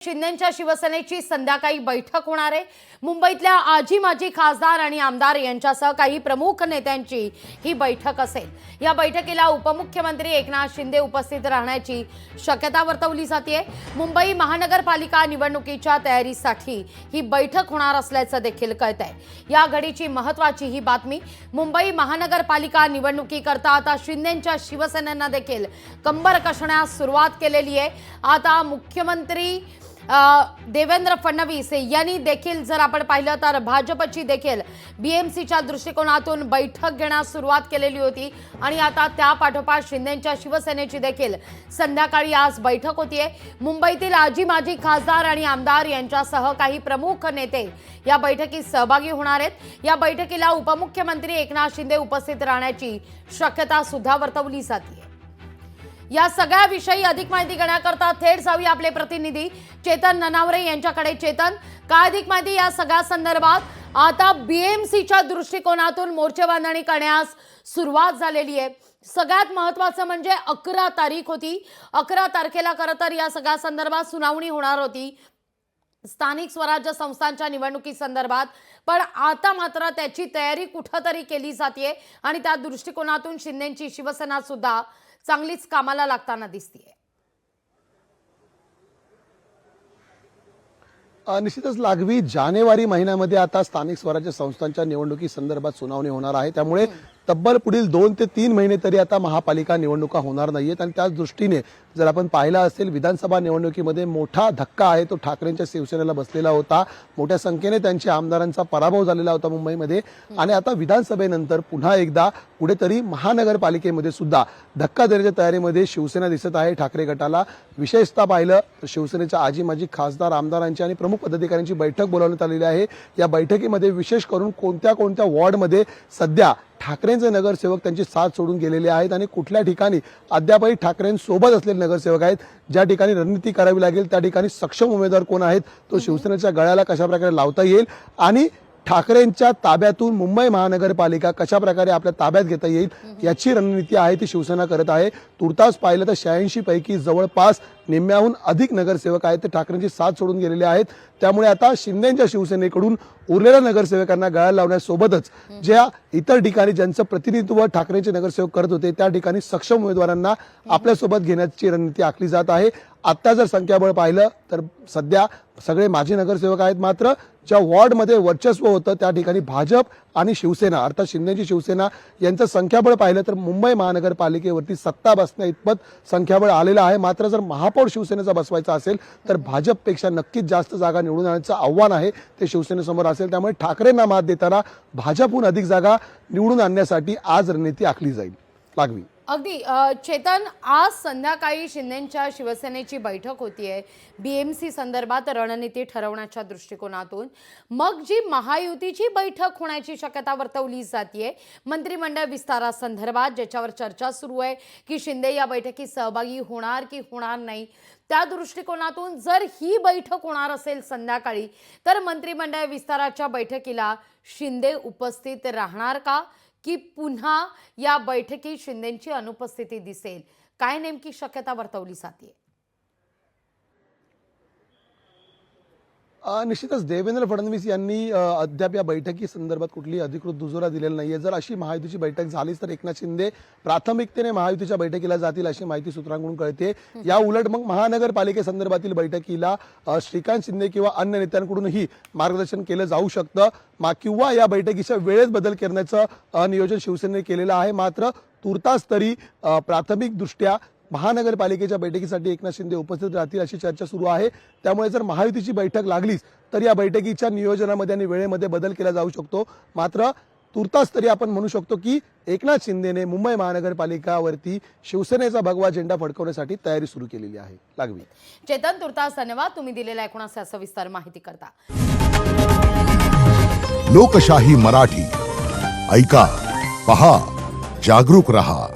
शिंदेंच्या शिवसेनेची संध्याकाळी बैठक होणार आहे। मुंबईतल्या आजी माजी खासदार आणि आमदार यांच्यासह काही प्रमुख नेत्यांची ही बैठक असेल। या बैठकीला उपमुख्यमंत्री एकनाथ शिंदे उपस्थित राहण्याची शक्यता वर्तवली जाते। मुंबई महानगरपालिका निवडणुकीच्या तयारीसाठी ही बैठक होणार असल्याचं देखील कळतंय। या घडीची महत्त्वाची ही बातमी, मुंबई महानगरपालिका निवडणुकीकरता आता शिंदेंच्या शिवसेनेनं देखील कंबर कसण्यास सुरुवात केलेली आहे। आता मुख्यमंत्री देवेंद्र फडणवीस यांनी देखील जर आपण पाहिलं तर भाजपची देखील बीएमसीच्या दृष्टिकोनातून बैठक घेण्यास सुरुवात केलेली होती आणि आता त्या पाठोपाठ शिंदेंच्या शिवसेनेची देखील संध्याकाळी आज बैठक होतीये। मुंबईतील आजी माजी खासदार आणि आमदार यांच्यासह काही प्रमुख नेते या बैठकीत सहभागी होणार आहेत। या बैठकीला उपमुख्यमंत्री एकनाथ शिंदे उपस्थित राहण्याची शक्यता सुद्धा वर्तवली जाते। या सगळ्या विषयी अधिक माहिती घेण्याकरता थेट जाऊया आपले प्रतिनिधी चेतन ननावरे यांच्याकडे। चेतन, काय अधिक माहिती या सगळ्या संदर्भात? आता बीएमसीच्या दृष्टिकोनातून मोर्चे बांधणी करण्यास सुरुवात झालेली आहे। सगळ्यात महत्त्वाचं म्हणजे 11 तारीख होती। 11 तारखेला खरं तर या सगळ्या संदर्भात सुनावणी होणार होती स्थानिक स्वराज्य संस्थांच्या निवडणुकी संदर्भात, पण आता मात्र त्याची तयारी कुठेतरी केली जाते आणि त्या दृष्टिकोनातून शिंदेंची शिवसेना सुद्धा चांगलीच कामाला लागताना दिसतेय। निश्चितच लागवी जानेवारी महिन्यामध्ये आता स्थानिक स्वराज्य संस्थांच्या निवडणुकी संदर्भात सुनावणी होणार आहे। त्यामुळे तब्बल पुढील 2 ते 3 महिने तरी आता महापालिका निवडणुका होणार नाहीयेत आणि त्याच दृष्टीने जर आपण पाहिलं असेल विधानसभा निवडणुकीमध्ये मोठा धक्का आहे तो ठाकरेंच्या शिवसेनेला बसलेला होता। मोठ्या संख्येने त्यांच्या आमदारांचा पराभव झालेला होता मुंबईमध्ये आणि आता विधानसभेनंतर पुन्हा एकदा कुठेतरी महानगरपालिकेमध्ये सुद्धा धक्का देण्याच्या तयारीमध्ये शिवसेना दिसत आहे। ठाकरे गटाला विशेषतः पाहिलं तर शिवसेनेच्या आजी माजी खासदार आमदारांची आणि प्रमुख पदाधिकाऱ्यांची बैठक बोलावण्यात आलेली आहे। या बैठकीमध्ये विशेष करून कोणत्या वॉर्डमध्ये सध्या ठाकरेंचे नगरसेवक त्यांची साथ सोडून गेलेले आहेत आणि कुठल्या ठिकाणी अद्यापही ठाकरेंसोबत असलेले नगरसेवक आहेत, ज्या ठिकाणी रणनीती करावी लागेल त्या ठिकाणी सक्षम उमेदवार कोण आहेत, तो शिवसेनेच्या गळ्याला कशा प्रकारे लावता येईल आणि ठाकरेंच्या ताब्यातून मुंबई महानगरपालिका कशा प्रकारे आपल्या ताब्यात घेता येईल याची रणनीती आहे ती शिवसेना करत आहे। तुर्तास पाहिलं तर 86 पैकी जवळपास निम्म्याहून अधिक नगरसेवक आहेत ते ठाकरेंची साथ सोडून गेलेले आहेत। त्यामुळे आता शिंदेंच्या शिवसेनेकडून उरलेल्या नगरसेवकांना गळा लावण्यासोबतच ज्या इतर ठिकाणी ज्यांचं प्रतिनिधित्व ठाकरेंचे नगरसेवक करत होते त्या ठिकाणी सक्षम उमेदवारांना आपल्यासोबत घेण्याची रणनीती आखली जात आहे। आता जर संख्याबळ पाहिलं तर सध्या सगळे माजी नगरसेवक आहेत, मात्र ज्या वॉर्डमध्ये वर्चस्व होतं त्या ठिकाणी भाजप आणि शिवसेना अर्थात शिंदेची शिवसेना यांचं संख्याबळ पाहिलं तर मुंबई महानगरपालिकेवरती सत्ता बसण्या इतपत संख्याबळ आलेलं आहे। मात्र जर महापौर शिवसेनेचा बसवायचा असेल तर भाजपपेक्षा नक्कीच जास्त जागा निवडून आणण्याचं आव्हान आहे ते शिवसेनेसमोर असेल। त्यामुळे ठाकरेंना मात देताना भाजपहून अधिक जागा निवडून आणण्यासाठी आज रणनीती आखली जाईल। लागवी अगदी चेतन, आज संध्याकाळी शिंदेंच्या शिवसेनेची बैठक होतीये बीएमसी संदर्भात रणनीती ठरवण्याच्या दृष्टिकोनातून। मग जी महायुतीची बैठक होण्याची शक्यता वर्तवली जाते मंत्रिमंडळ विस्तारासंदर्भात, ज्याच्यावर चर्चा सुरू आहे की शिंदे या बैठकीत सहभागी होणार की होणार नाही, त्या दृष्टिकोनातून जर ही बैठक होणार असेल संध्याकाळी तर मंत्रिमंडळ विस्ताराच्या बैठकीला शिंदे उपस्थित राहणार का की पुन्हा या बैठकीत शिंदेंची अनुपस्थिती दिसेल? काय नेमकी शक्यता वर्तवली जाते? निश्चितच देवेंद्र फडणवीस यांनी अद्याप या बैठकी संदर्भात कुठली अधिकृत दुजोरा दिलेला नाहीये। जर अशी महायुतीची बैठक झालीच तर एकनाथ शिंदे प्राथमिकतेने महायुतीच्या बैठकीला जातील अशी माहिती सूत्रांकडून कळते। या उलट मग महानगरपालिकेसंदर्भातील बैठकीला श्रीकांत शिंदे किंवा अन्य नेत्यांकडूनही मार्गदर्शन केलं जाऊ शकतं किंवा या बैठकीच्या वेळेत बदल करण्याचं नियोजन शिवसेनेने केलेलं आहे। मात्र तुर्तास तरी प्राथमिक दृष्ट्या महानगरपालिकेच्या बैठकीसाठी एकनाथ शिंदे उपस्थित राहतील अशी चर्चा सुरू आहे। त्यामुळे जर महायुतीची बैठक लागलीच तर या बैठकीच्या नियोजनामध्ये आणि वेळेमध्ये बदल केला जाऊ शकतो। मात्र तुर्तास तरी आपण म्हणू शकतो की एकनाथ शिंदेने मुंबई महानगरपालिकावरती शिवसेनेचा भगवा झेंडा फडकवण्यासाठी तयारी सुरू केलेली आहे। लागवी चेतन, तुर्तास धन्यवाद तुम्ही दिलेल्या एकूण सविस्तर माहिती करता। लोकशाही मराठी ऐका, पहा, जागरूक रहा।